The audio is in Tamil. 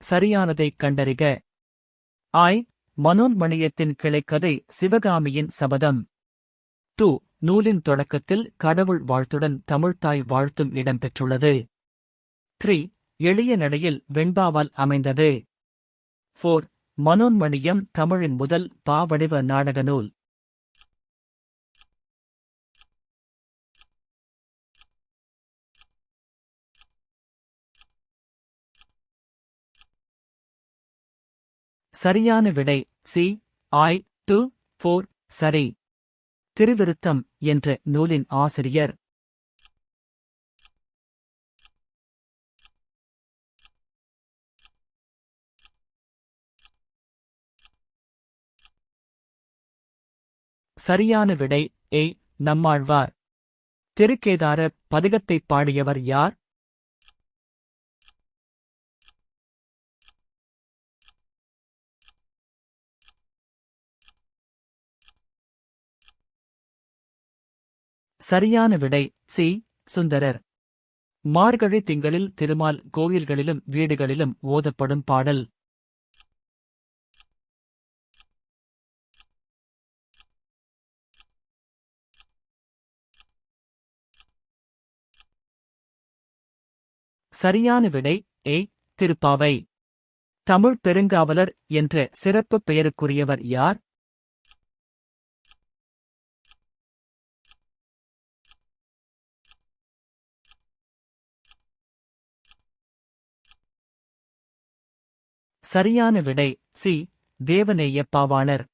சரியானதைக் கண்டறிக. ஆய். மனோன்மணியத்தின் கிளைக்கதை சிவகாமியின் சபதம். 2. நூலின் தொடக்கத்தில் கடவுள் வாழ்த்துடன் தமிழ்த்தாய் வாழ்த்தும் இடம்பெற்றுள்ளது. 3. எளிய நடையில் வெண்பாவால் அமைந்தது. 4. மனோன்மணியம் தமிழின் முதல் பாவடிவ நாடக நூல். சரியான விடை சி. ஆய். 2, 4. சரி. திருவிருத்தம் என்ற நூலின் ஆசிரியர். சரியான விடை ஏ. நம்மாழ்வார். திருக்கேதார பதிகத்தைப் பாடியவர் யார்? சரியான விடை சி. சுந்தரர். மார்கழி திங்களில் திருமால் கோயில்களிலும் வீடுகளிலும் ஓதப்படும் பாடல். சரியான விடை ஏ. திருப்பாவை. தமிழ் பெருங்காவலர் என்ற சிறப்புப் பெயருக்குரியவர் யார்? சரியான விடை சி. தேவநேய பாவாணர்.